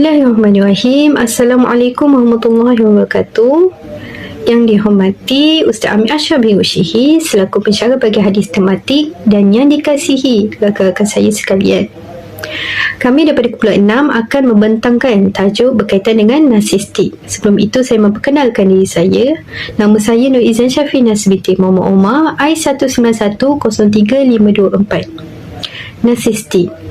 Bismillahirrahmanirrahim. Assalamualaikum warahmatullahi wabarakatuh. Yang dihormati Ustaz Amir Ashraf bin Rushihi selaku pensyarah bagi hadis tematik dan yang dikasihi rakan-rakan saya sekalian. Kami daripada kumpulan 6 akan membentangkan tajuk berkaitan dengan narsistik. Sebelum itu saya memperkenalkan diri saya. Nama saya Nur Izan Syafi Nasbiti Muhammad Omar, I191035224. Narsistik.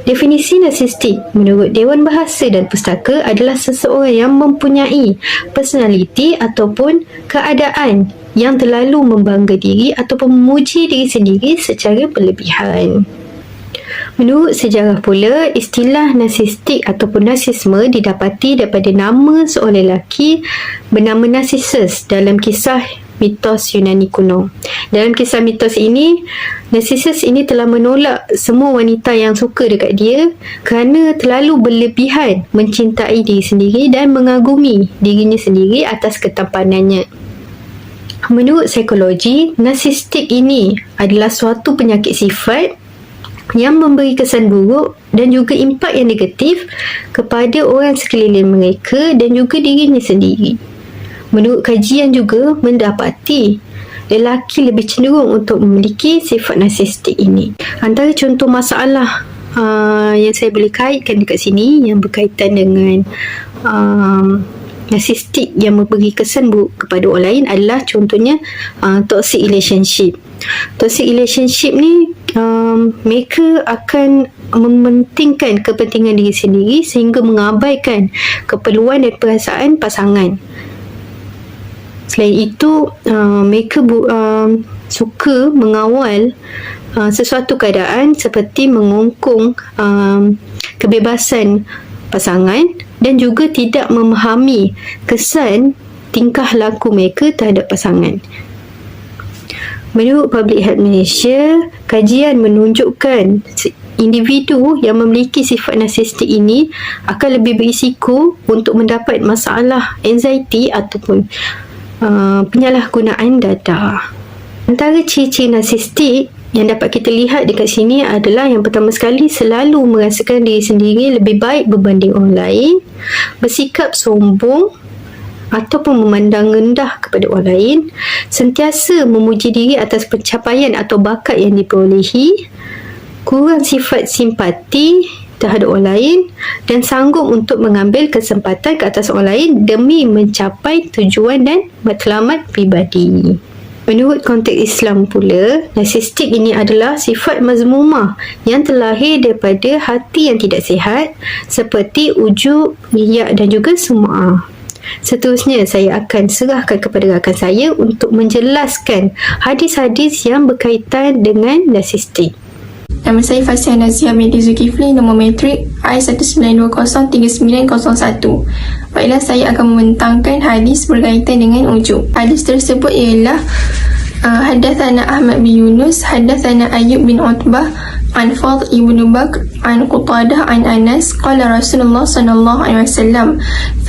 Definisi narsistik menurut Dewan Bahasa dan Pustaka adalah seseorang yang mempunyai personaliti ataupun keadaan yang terlalu membangga diri ataupun memuji diri sendiri secara berlebihan. Menurut sejarah pula, istilah narsistik ataupun narsisme didapati daripada nama seorang lelaki bernama Narcissus dalam kisah mitos Yunani kuno. Dalam kisah mitos ini, Narcissus ini telah menolak semua wanita yang suka dekat dia kerana terlalu berlebihan mencintai diri sendiri dan mengagumi dirinya sendiri atas ketampanannya. Menurut psikologi, narsistik ini adalah suatu penyakit sifat yang memberi kesan buruk dan juga impak yang negatif kepada orang sekeliling mereka dan juga dirinya sendiri. Menurut kajian juga mendapati lelaki lebih cenderung untuk memiliki sifat narsistik ini. Antara contoh masalah yang saya boleh kaitkan dekat sini yang berkaitan dengan narsistik yang memberi kesan buruk kepada orang lain adalah contohnya toxic relationship. Toxic relationship ni mereka akan mementingkan kepentingan diri sendiri sehingga mengabaikan keperluan dan perasaan pasangan. Selain itu, mereka suka mengawal sesuatu keadaan seperti mengungkung kebebasan pasangan dan juga tidak memahami kesan tingkah laku mereka terhadap pasangan. Menurut Public Health Malaysia, kajian menunjukkan individu yang memiliki sifat narsistik ini akan lebih berisiko untuk mendapat masalah anxiety ataupun penyalahgunaan data. Antara ciri-ciri narsistik yang dapat kita lihat dekat sini adalah yang pertama sekali, selalu merasakan diri sendiri lebih baik berbanding orang lain, bersikap sombong ataupun memandang rendah kepada orang lain, sentiasa memuji diri atas pencapaian atau bakat yang diperolehi, kurang sifat simpati terhadap orang lain dan sanggup untuk mengambil kesempatan ke atas orang lain demi mencapai tujuan dan matlamat pribadi. Menurut konteks Islam pula, narsistik ini adalah sifat mazmumah yang terlahir daripada hati yang tidak sihat seperti ujub, riyak dan juga sum'ah. Seterusnya, saya akan serahkan kepada rakan saya untuk menjelaskan hadis-hadis yang berkaitan dengan narsistik. Nama saya Fasihah Naziah binti Zulkifli, nombor metrik I1920391. Baiklah, saya akan membentangkan hadis berkaitan dengan ujub. Hadis tersebut ialah Haddatsana Ahmad bin Yunus, Haddatsana Ayyub bin Utbah, an Fadl ibn Bakr, an Qutadah, an Anas, qala Rasulullah sallallahu alaihi wasallam,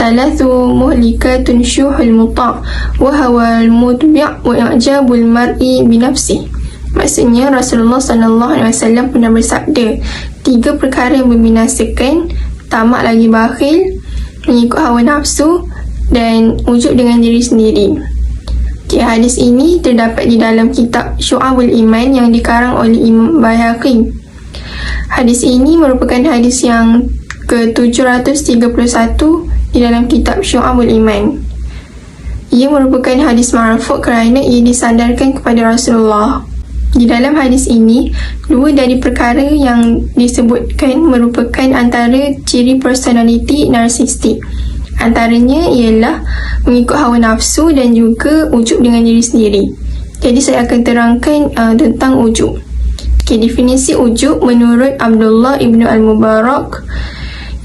thalathu muhlikatun syuhul muta' wa hawal mutbi' wa i'jabul mar'i bi nafsihi. Maksudnya Rasulullah SAW pernah bersabda, 3 perkara yang membinasakan, tamak lagi bakhil, mengikut hawa nafsu dan ujub dengan diri sendiri. Hadis ini terdapat di dalam kitab Syu'abul Iman yang dikarang oleh Imam Baihaqi. Hadis ini merupakan hadis yang ke-731 di dalam kitab Syu'abul Iman. Ia merupakan hadis marfu' kerana ia disandarkan kepada Rasulullah. Di dalam hadis ini, 2 dari perkara yang disebutkan merupakan antara ciri personaliti narsistik. Antaranya ialah mengikut hawa nafsu dan juga ujub dengan diri sendiri. Jadi saya akan terangkan tentang ujub. Definisi ujub menurut Abdullah ibn al-Mubarak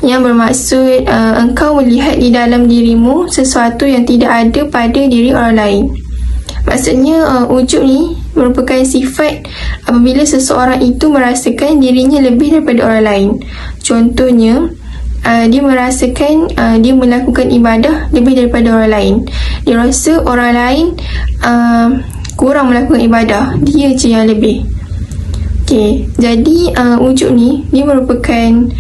yang bermaksud engkau melihat di dalam dirimu sesuatu yang tidak ada pada diri orang lain. Maksudnya ujub ni merupakan sifat apabila seseorang itu merasakan dirinya lebih daripada orang lain. Contohnya, dia merasakan dia melakukan ibadah lebih daripada orang lain. Dia rasa orang lain kurang melakukan ibadah, dia je yang lebih. Jadi ujub ni dia merupakan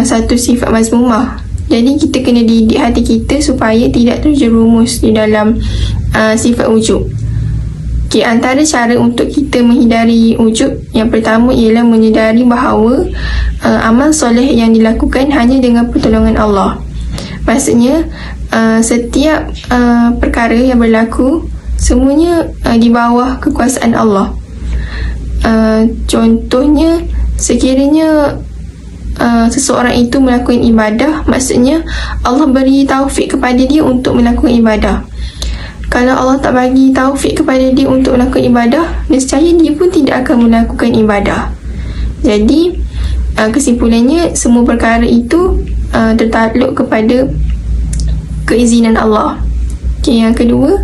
satu sifat mazmumah Jadi kita kena didik hati kita supaya tidak terjerumus di dalam sifat ujub. Okay, antara cara untuk kita menghindari ujub, yang pertama ialah menyedari bahawa amal soleh yang dilakukan hanya dengan pertolongan Allah. Maksudnya setiap perkara yang berlaku semuanya di bawah kekuasaan Allah. Contohnya, sekiranya seseorang itu melakukan ibadah, maksudnya Allah beri taufik kepada dia untuk melakukan ibadah. Kalau Allah tak bagi taufik kepada dia untuk melakukan ibadah, nescaya dia pun tidak akan melakukan ibadah. Jadi kesimpulannya, semua perkara itu tertakluk kepada keizinan Allah. Okay, yang kedua,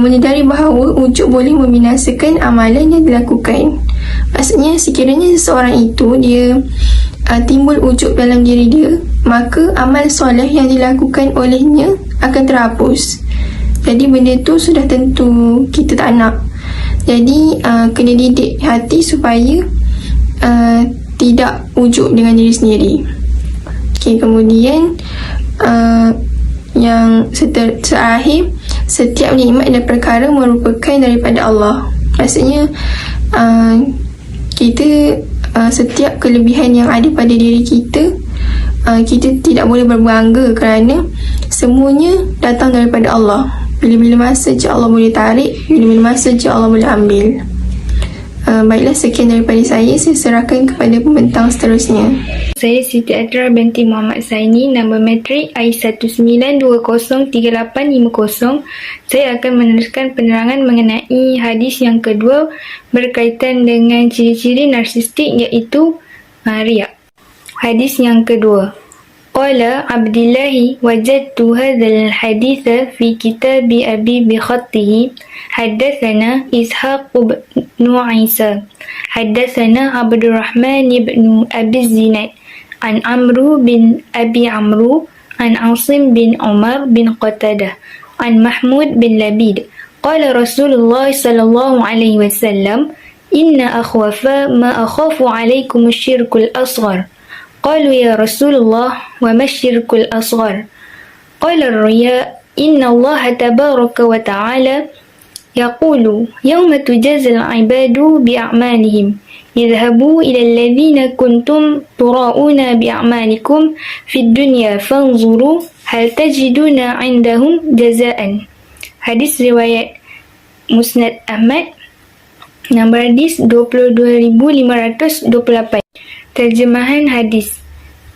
menyedari bahawa ujub boleh membinasakan amalan yang dilakukan. Maksudnya, sekiranya seseorang itu dia timbul ujub dalam diri dia, maka amal soleh yang dilakukan olehnya akan terhapus. Jadi benda tu sudah tentu kita tak nak. Jadi kena didik hati supaya tidak ujub dengan diri sendiri. Okay, kemudian yang terakhir, setiap nikmat dan perkara merupakan daripada Allah. Maksudnya kita setiap kelebihan yang ada pada diri kita, kita tidak boleh berbangga kerana semuanya datang daripada Allah. Bila-bila masa je Allah boleh tarik, bila-bila masa je Allah boleh ambil. Baiklah, sekian daripada saya serahkan kepada pembentang seterusnya. Saya Siti Adra binti Muhammad Saini, nombor matrik I19203850. Saya akan meneruskan penerangan mengenai hadis yang kedua berkaitan dengan ciri-ciri narsistik, iaitu riak. Hadis yang kedua. Qala Abdillahi wajadtu hadzal haditha fi kitab Abi bi khattihi haddatsana Ishaq bin Isa haddatsana Abdurrahman bin Abi Zinad an Amru bin Abi Amru an Asim bin Umar bin Qatadah an Mahmud bin Labid qala Rasulullah sallallahu alaihi wasallam inna akhwafa ma akhafu alaikum asyirkul asghar. قالوا يا رسول الله وما الشرك الأصغر قال الرياء إن الله تبارك وتعالى يقول يوم تجازى العباد بأعمالهم اذهبوا إلى الذين كنتم تراءون بأعمالكم في الدنيا فانظروا هل تجدون عندهم جزاء. Hadis riwayat Musnad Ahmad, nombor hadis 22,528. Terjemahan hadis.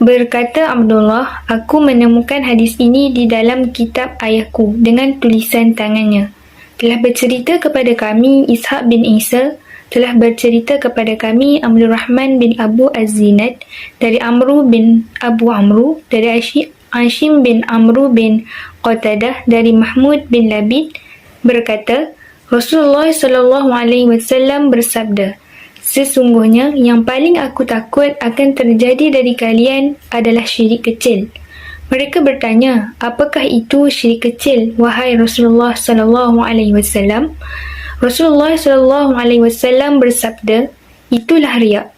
Berkata Abdullah, aku menemukan hadis ini di dalam kitab ayahku dengan tulisan tangannya. Telah bercerita kepada kami Ishaq bin Isa, telah bercerita kepada kami Abdurrahman bin Abu Az-Zinad dari Amru bin Abu Amru, dari Ashim bin Amru bin Qatadah, dari Mahmud bin Labid, berkata Rasulullah SAW bersabda, sesungguhnya yang paling aku takut akan terjadi dari kalian adalah syirik kecil. Mereka bertanya, apakah itu syirik kecil, wahai Rasulullah SAW? Rasulullah SAW bersabda, itulah riak.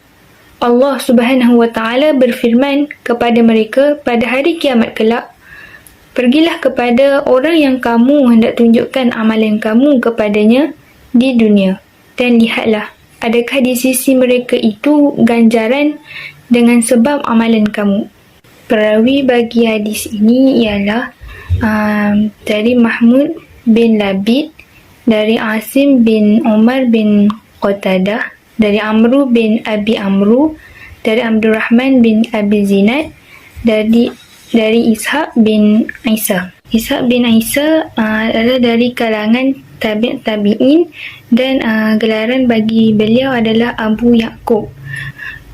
Allah Subhanahu wa Ta'ala berfirman kepada mereka pada hari kiamat kelak, pergilah kepada orang yang kamu hendak tunjukkan amalan kamu kepadanya di dunia, dan lihatlah, adakah di sisi mereka itu ganjaran dengan sebab amalan kamu. Perawi bagi hadis ini ialah dari Mahmud bin Labid, dari Asim bin Umar bin Qatadah, dari Amru bin Abi Amru, dari Abdurrahman bin Abi Zinad, dari Ishaq bin Isa. Ishaq bin Isa adalah dari kalangan tabi'in dan gelaran bagi beliau adalah Abu Yaqub.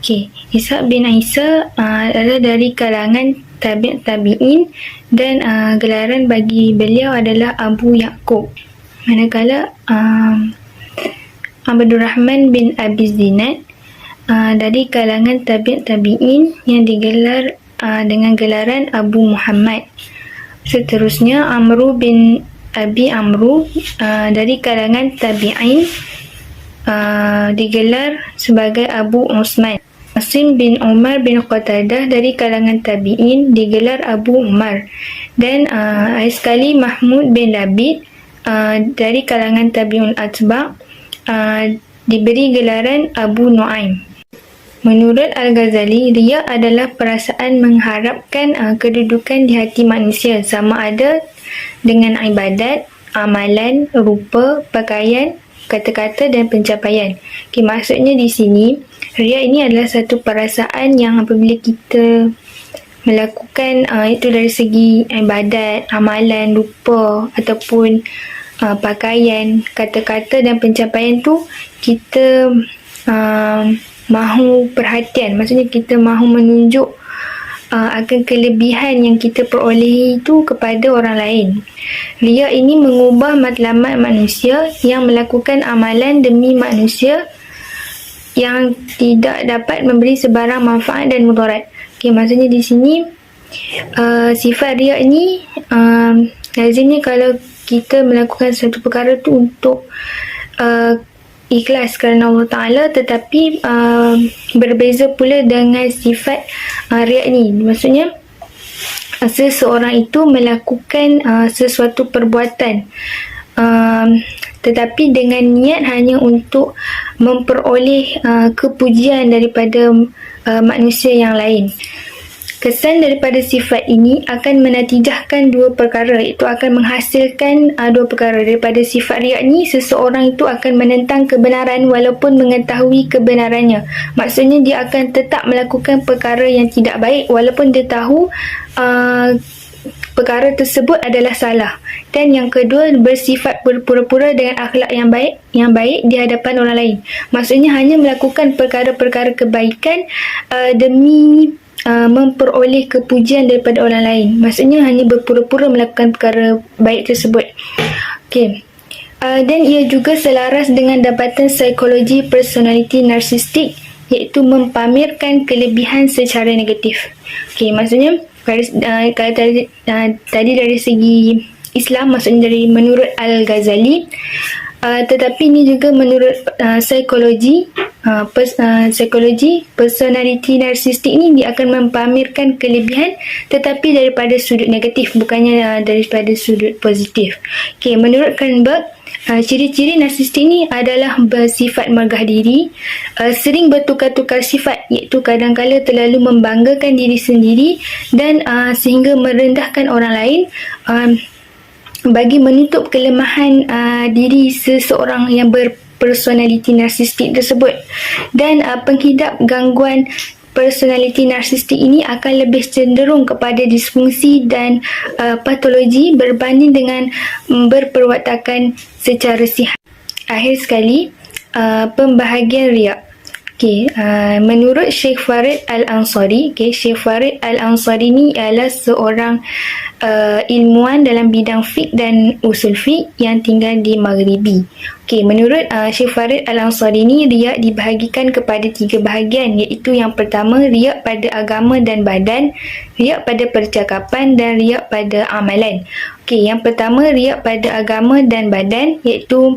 Okey, Ishaq bin Isa adalah dari kalangan tabi'in dan gelaran bagi beliau adalah Abu Yaqub. Manakala Abdurrahman bin Abi Zinad dari kalangan tabi'in yang digelar dengan gelaran Abu Muhammad. Seterusnya Amru bin Abi Amru dari kalangan tabi'in digelar sebagai Abu Usman. Asim bin Umar bin Qatadah dari kalangan tabi'in digelar Abu Umar, dan sekali Mahmud bin Labid dari kalangan tabi'un atba' diberi gelaran Abu Nuaim. Menurut Al-Ghazali, riya adalah perasaan mengharapkan kedudukan di hati manusia, sama ada dengan ibadat, amalan, rupa, pakaian, kata-kata dan pencapaian. Maksudnya di sini, riya ini adalah satu perasaan yang apabila kita melakukan itu dari segi ibadat, amalan, rupa ataupun pakaian, kata-kata dan pencapaian tu, kita mahu perhatian. Maksudnya kita mahu menunjuk akan kelebihan yang kita perolehi itu kepada orang lain. Riya ini mengubah matlamat manusia yang melakukan amalan demi manusia yang tidak dapat memberi sebarang manfaat dan mudarat. Maksudnya di sini sifat riya ini lazimnya kalau kita melakukan satu perkara tu untuk ikhlas kerana Allah Ta'ala, tetapi berbeza pula dengan sifat riya ni. Maksudnya seseorang itu melakukan sesuatu perbuatan tetapi dengan niat hanya untuk memperoleh kepujian daripada manusia yang lain. Kesan daripada sifat ini akan menatijahkan dua perkara, iaitu akan menghasilkan dua perkara. Daripada sifat riya ni, seseorang itu akan menentang kebenaran walaupun mengetahui kebenarannya. Maksudnya dia akan tetap melakukan perkara yang tidak baik walaupun dia tahu perkara tersebut adalah salah. Dan yang kedua, bersifat berpura-pura dengan akhlak yang baik di hadapan orang lain. Maksudnya hanya melakukan perkara-perkara kebaikan demi memperoleh kepujian daripada orang lain. Maksudnya hanya berpura-pura melakukan perkara baik tersebut. Dan ia juga selaras dengan dapatan psikologi personality narsistik, iaitu mempamerkan kelebihan secara negatif. Maksudnya kalau tadi dari segi Islam, maksudnya menurut Al-Ghazali, tetapi ini juga menurut psikologi personality narsistik ni, dia akan mempamerkan kelebihan tetapi daripada sudut negatif, bukannya daripada sudut positif. Menurut Kernberg, ciri-ciri narsistik ni adalah bersifat megah diri, sering bertukar-tukar sifat, iaitu kadang-kala terlalu membanggakan diri sendiri dan sehingga merendahkan orang lain bagi menutup kelemahan diri seseorang yang berpersonaliti narsistik tersebut. Dan penghidap gangguan personality narsistik ini akan lebih cenderung kepada disfungsi dan patologi berbanding dengan berperwatakan secara sihat. Akhir sekali, pembahagian riya. Menurut Syekh Farid Al-Ansari, Syekh Farid Al-Ansari ni adalah seorang ilmuwan dalam bidang fiqh dan usul fiqh yang tinggal di Maghribi. Menurut Syekh Farid Al-Ansari ni, riya dibahagikan kepada 3 bahagian, iaitu yang pertama, riya pada agama dan badan, riya pada percakapan dan riya pada amalan. Yang pertama, riya pada agama dan badan, iaitu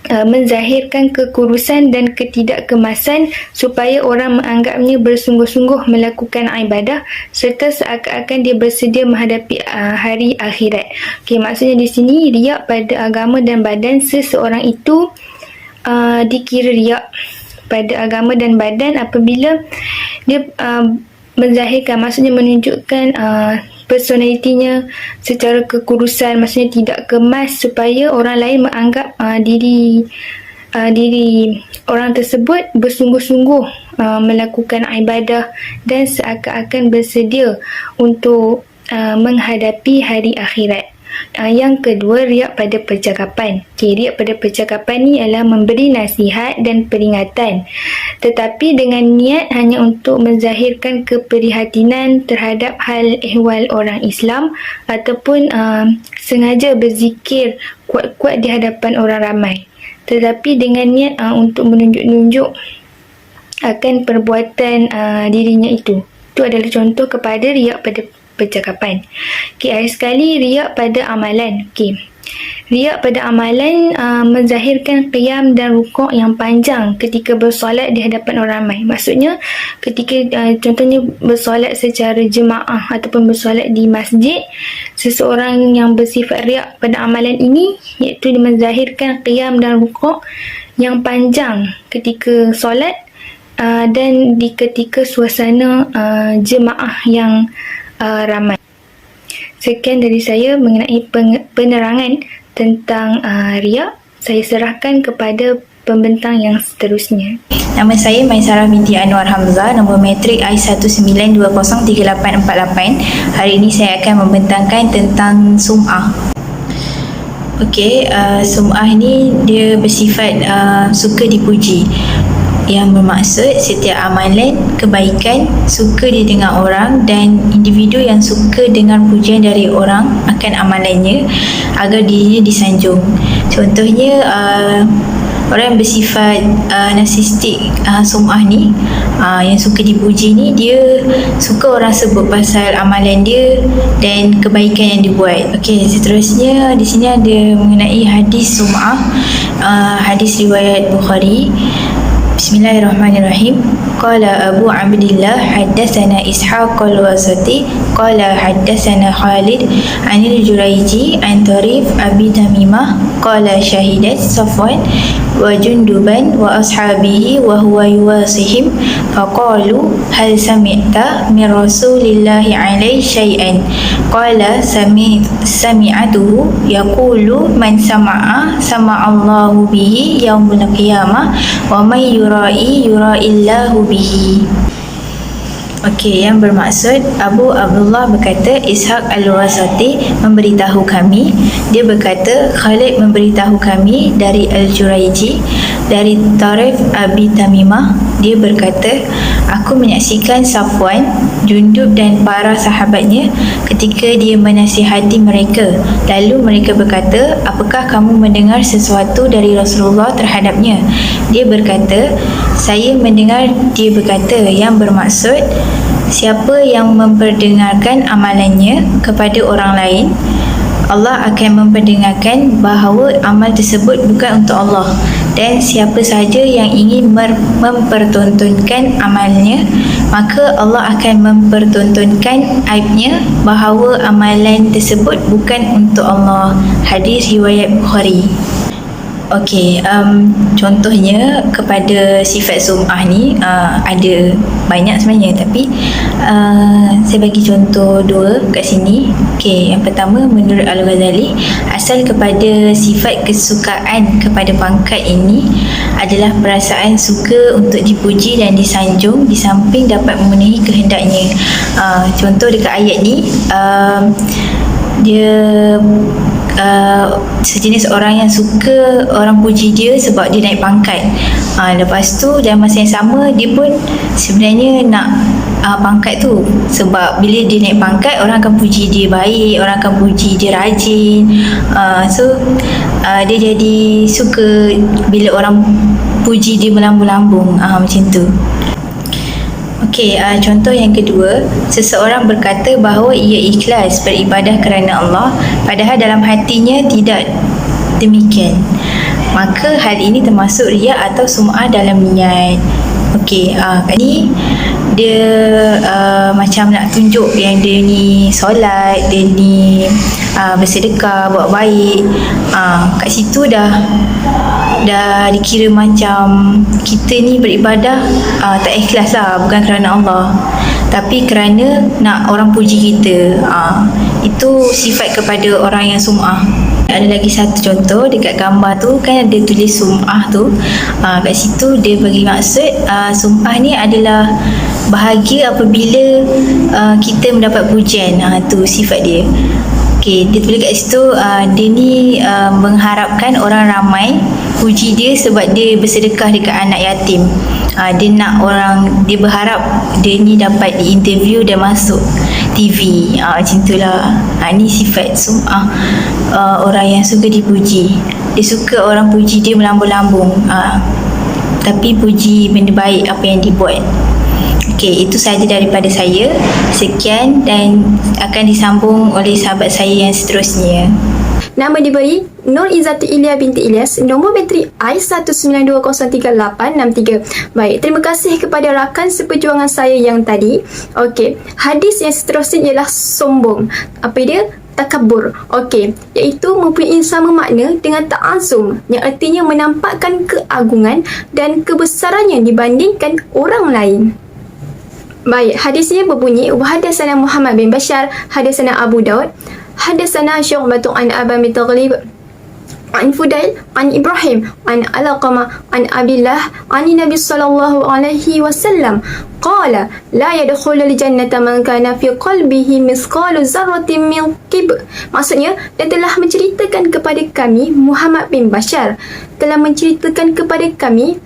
menzahirkan kekurusan dan ketidakkemasan supaya orang menganggapnya bersungguh-sungguh melakukan ibadah serta seakan-akan dia bersedia menghadapi hari akhirat. Maksudnya di sini riya pada agama dan badan, seseorang itu dikira riya pada agama dan badan apabila dia menzahirkan, maksudnya menunjukkan personalitinya secara kekurusan, maksudnya tidak kemas supaya orang lain menganggap diri orang tersebut bersungguh-sungguh melakukan ibadah dan seakan-akan bersedia untuk menghadapi hari akhirat. Yang kedua, riya pada percakapan. Riya pada percakapan ni adalah memberi nasihat dan peringatan, tetapi dengan niat hanya untuk menzahirkan keprihatinan terhadap hal ehwal orang Islam ataupun sengaja berzikir kuat-kuat di hadapan orang ramai, tetapi dengan niat untuk menunjuk-nunjuk akan perbuatan dirinya itu. Itu adalah contoh kepada riya pada percakapan. Akhir sekali, riya pada amalan. Riak pada amalan menzahirkan qiyam dan rukuk yang panjang ketika bersolat di hadapan orang ramai. Maksudnya ketika contohnya bersolat secara jemaah ataupun bersolat di masjid, seseorang yang bersifat riak pada amalan ini iaitu menzahirkan qiyam dan rukuk yang panjang ketika solat dan di ketika suasana jemaah yang ramai. Sekian dari saya mengenai penerangan tentang riak. Saya serahkan kepada pembentang yang seterusnya. Nama saya Maisarah binti Anwar Hamzah, nombor matrik I19203848. Hari ini saya akan membentangkan tentang sum'ah. Okey, sum'ah ni dia bersifat suka dipuji, yang bermaksud setiap amalan kebaikan suka didengar orang dan individu yang suka dengar pujian dari orang akan amalannya agar dirinya disanjung. Contohnya orang yang bersifat narsistik sum'ah ni, yang suka dipuji ni, dia suka orang sebut pasal amalan dia dan kebaikan yang dibuat. Okey, seterusnya di sini ada mengenai hadis sum'ah, hadis riwayat Bukhari. Bismillahirrahmanirrahim. Qala Abu Abdillah haddatsana Ishaq al-Wasati qala haddatsana Khalid anil Juraiji an Tarif Abi Tamimah qala syahidat Safwan wa Junduban wa ashabihi wa huwa yuwasihim faqalu hal sami'ta min Rasulillahi alaihi syai'an qala sami'atuhu yaqulu man sama'a sama'allahu bihi yaumul qiyamah wa may yurai yuraillahu bihi. Okey, yang bermaksud Abu Abdullah berkata Ishaq al-Wasati memberitahu kami, dia berkata Khalid memberitahu kami dari Al-Juraiji dari Tarif Abi Tamimah, dia berkata aku menyaksikan Safwan, Jundub dan para sahabatnya ketika dia menasihati mereka, lalu mereka berkata apakah kamu mendengar sesuatu dari Rasulullah terhadapnya? Dia berkata saya mendengar, dia berkata, yang bermaksud siapa yang memperdengarkan amalannya kepada orang lain, Allah akan memperdengarkan bahawa amal tersebut bukan untuk Allah, dan siapa sahaja yang ingin mempertontonkan amalnya, maka Allah akan mempertontonkan aibnya bahawa amalan tersebut bukan untuk Allah. Hadis riwayat Bukhari. Okey, contohnya kepada sifat sum'ah ni ada banyak sebenarnya, tapi saya bagi contoh dua kat sini. Okey, yang pertama menurut Al-Ghazali, asal kepada sifat kesukaan kepada pangkat ini adalah perasaan suka untuk dipuji dan disanjung di samping dapat memenuhi kehendaknya. Contoh dekat ayat ni, dia sejenis orang yang suka orang puji dia sebab dia naik pangkat. Lepas tu dalam masa yang sama dia pun sebenarnya nak pangkat tu, sebab bila dia naik pangkat orang akan puji dia baik, orang akan puji dia rajin. So dia jadi suka bila orang puji dia melambung-lambung, macam tu. Okey, contoh yang kedua, seseorang berkata bahawa ia ikhlas beribadah kerana Allah padahal dalam hatinya tidak demikian. Maka hal ini termasuk riak atau sum'ah dalam niat. Okey, kat ni dia macam nak tunjuk yang dia ni solat, dia ni bersedekah, buat baik. Kat situ dah dikira macam kita ni beribadah tak ikhlas lah, bukan kerana Allah tapi kerana nak orang puji kita. Itu sifat kepada orang yang sum'ah. Ada lagi satu contoh dekat gambar tu, kan ada tulis sum'ah tu. Kat situ dia bagi maksud sum'ah ni adalah bahagia apabila kita mendapat pujian. Tu sifat dia. Okey, dia tulis kat situ dia ni mengharapkan orang ramai puji dia sebab dia bersedekah dekat anak yatim. Dia nak dia berharap dia ni dapat diinterview dan masuk TV. Macam itulah. Ni sifat sum'ah, orang yang suka dipuji. Dia suka orang puji dia melambung-lambung, tapi puji benda baik apa yang dibuat. Okey, itu sahaja daripada saya. Sekian dan akan disambung oleh sahabat saya yang seterusnya. Nama diberi Nur Izzati Ilya binti Ilyas. Nombor bateri I192038863. Baik, terima kasih kepada rakan seperjuangan saya yang tadi. Okey, hadis yang seterusnya ialah sombong. Apa dia? Takabur. Okey, iaitu mempunyai sama makna dengan ta'azum, yang artinya menampakkan keagungan dan kebesarannya dibandingkan orang lain. Baik, hadisnya berbunyi, wa hadatsana Muhammad bin Bashar, hadatsana Abu Daud, hadatsana Syu'bah an Abi Taghlib an Fudail an Ibrahim an Alqamah an Abdullah an Nabi sallallahu alaihi wasallam qala la yadkhulul jannata man kana fi qalbihi misqalu zarratin min kibr. Maksudnya, dia telah menceritakan kepada kami, Muhammad bin Bashar telah menceritakan kepada kami,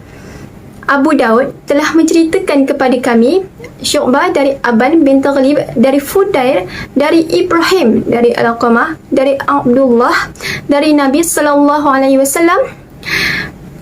Abu Daud telah menceritakan kepada kami, Syu'bah dari Aban bin Taghlib, dari Fudair, dari Ibrahim, dari Alqamah, dari Abdullah, dari Nabi SAW.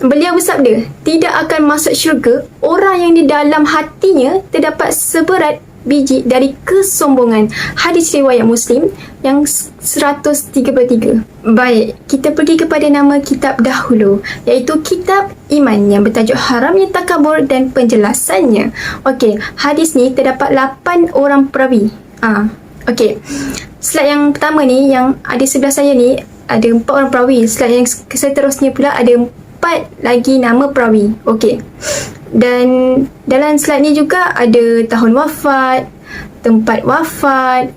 Beliau bersabda, tidak akan masuk syurga orang yang di dalam hatinya terdapat seberat biji dari kesombongan. Hadis riwayat Muslim yang 133. Baik, kita pergi kepada nama kitab dahulu, iaitu kitab iman yang bertajuk Haramnya Takabur dan penjelasannya. Okey, hadis ni terdapat 8 orang perawi. Okey, slide yang pertama ni yang ada sebelah saya ni ada 4 orang perawi. Slide yang seterusnya pula ada 4 lagi nama perawi. Okey, dan dalam slide ni juga ada tahun wafat, tempat wafat,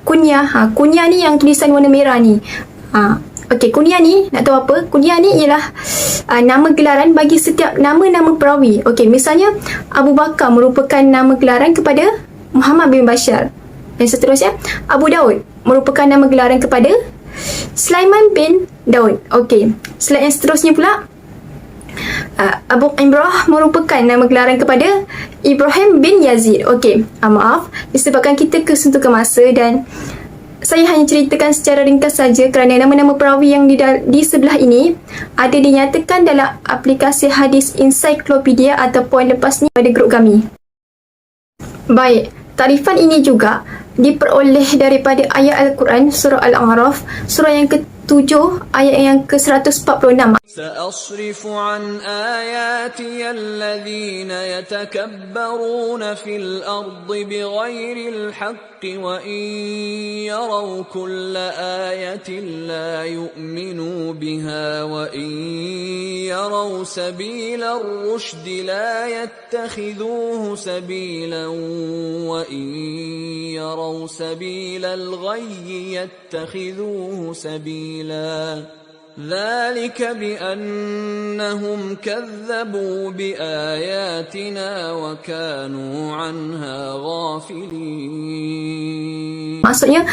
kunyah. Kunyah ni yang tulisan warna merah ni. Okey, kunyah ni nak tahu apa? Kunyah ni ialah nama gelaran bagi setiap nama-nama perawi. Okey, misalnya Abu Bakar merupakan nama gelaran kepada Muhammad bin Bashar. Dan seterusnya Abu Daud merupakan nama gelaran kepada Sulaiman bin Daud. Okey, slide yang seterusnya pula, Abu Imrah merupakan nama gelaran kepada Ibrahim bin Yazid. Okey, maaf disebabkan kita kesuntukan masa dan saya hanya ceritakan secara ringkas saja kerana nama-nama perawi yang di sebelah ini ada dinyatakan dalam aplikasi hadis ensiklopedia ataupun lepas ni pada grup kami. Baik, tarifan ini juga diperoleh daripada ayat Al-Quran surah Al-A'raf surah yang ke-7 ayat yang ke-146. سأصرف عن آياتي الذين يتكبرون في الأرض بغير الحق وإن يروا كل آية لا يؤمنوا بها وإن يروا سبيل الرشد لا يتخذوه سبيلا وإن يروا سبيل الغي يتخذوه سبيلا ذلك بأنهم كذبوا بآياتنا وكانوا عنها غافلين. Maksudnya,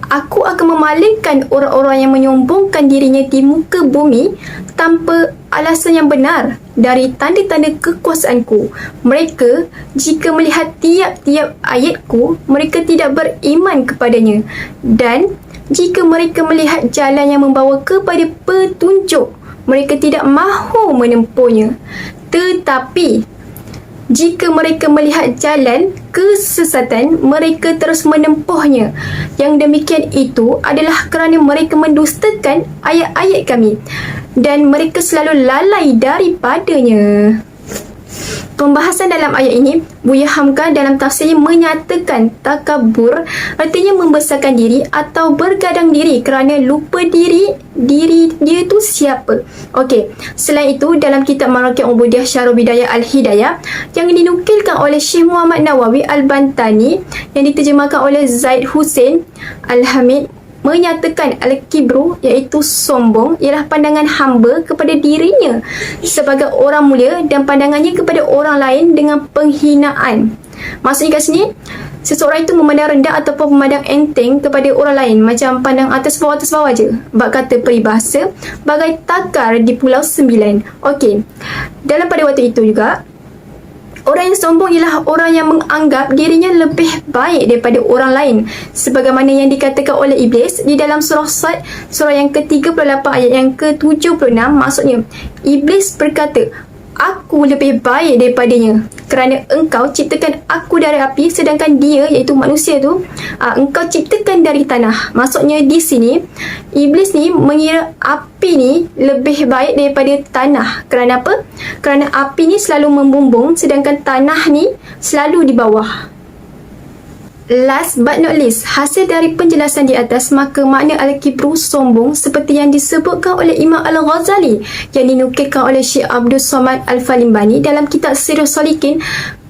aku akan memalingkan orang-orang yang menyombongkan dirinya di muka bumi tanpa alasan yang benar dari tanda-tanda kekuasaanku. Mereka, jika melihat tiap-tiap ayatku, mereka tidak beriman kepadanya. Dan jika mereka melihat jalan yang membawa kepada petunjuk, mereka tidak mahu menempuhnya. Tetapi jika mereka melihat jalan kesesatan, mereka terus menempuhnya. Yang demikian itu adalah kerana mereka mendustakan ayat-ayat kami dan mereka selalu lalai daripadanya. Pembahasan dalam ayat ini, Buya Hamka dalam tafsirnya menyatakan takabur artinya membesarkan diri atau bergadang diri kerana lupa diri dia tu siapa. Okey, selain itu dalam kitab Maraqiq Ubudiyah Syarah Bidayah Al-Hidayah yang dinukilkan oleh Syekh Muhammad Nawawi Al-Bantani yang diterjemahkan oleh Zaid Hussein Al-Hamid menyatakan al-kibru iaitu sombong ialah pandangan hamba kepada dirinya sebagai orang mulia dan pandangannya kepada orang lain dengan penghinaan. Maksudnya kat sini, seseorang itu memandang rendah ataupun memandang enteng kepada orang lain, macam pandang atas bawah je. Bab kata peribahasa bagai takar di Pulau Sembilan. Okey, dalam pada waktu itu juga, orang yang sombong ialah orang yang menganggap dirinya lebih baik daripada orang lain, sebagaimana yang dikatakan oleh Iblis di dalam surah Sad, surah yang ke-38 ayat yang ke-76. Maksudnya, Iblis berkata, aku lebih baik daripadanya. kerana engkau ciptakan aku dari api, sedangkan dia, iaitu manusia tu, engkau ciptakan dari tanah. Maksudnya di sini iblis ni mengira api ni lebih baik daripada tanah. Kerana apa? Kerana api ni selalu membumbung, sedangkan tanah ni selalu di bawah. Last but not least, hasil dari penjelasan di atas, maka makna Al-Kibru sombong seperti yang disebutkan oleh Imam Al-Ghazali yang dinukilkan oleh Syekh Abdul Somad Al-Falimbani dalam kitab Sirrus Salikin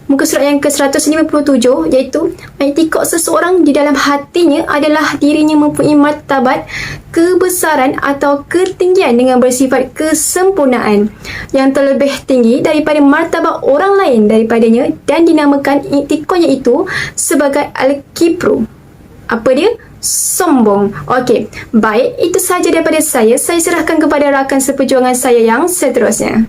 muka surat yang ke-157, iaitu i'tiqad seseorang di dalam hatinya adalah dirinya mempunyai martabat kebesaran atau ketinggian dengan bersifat kesempurnaan yang terlebih tinggi daripada martabat orang lain daripadanya, dan dinamakan i'tiqadnya itu sebagai Al-Kibru. Apa dia? Sombong. Okey, baik, itu sahaja daripada saya. Saya serahkan kepada rakan seperjuangan saya yang seterusnya.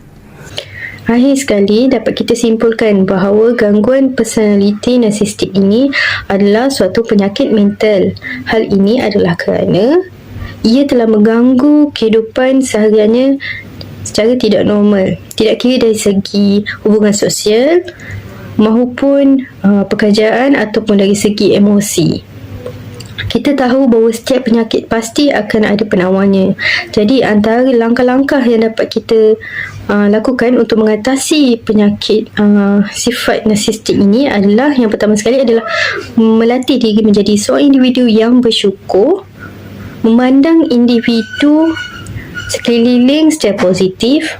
Akhir sekali, dapat kita simpulkan bahawa gangguan personaliti narsistik ini adalah suatu penyakit mental. Hal ini adalah kerana ia telah mengganggu kehidupan sehariannya secara tidak normal. Tidak kira dari segi hubungan sosial maupun pekerjaan ataupun dari segi emosi. Kita tahu bahawa setiap penyakit pasti akan ada penawarnya. Jadi antara langkah-langkah yang dapat kita lakukan untuk mengatasi penyakit sifat narsistik ini adalah, yang pertama sekali adalah melatih diri menjadi seorang individu yang bersyukur, memandang individu sekeliling secara positif,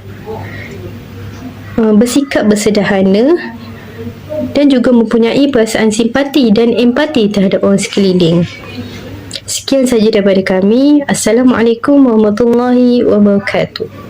bersikap bersederhana dan juga mempunyai perasaan simpati dan empati terhadap orang sekeliling. Sekian saja daripada kami. Assalamualaikum warahmatullahi wabarakatuh.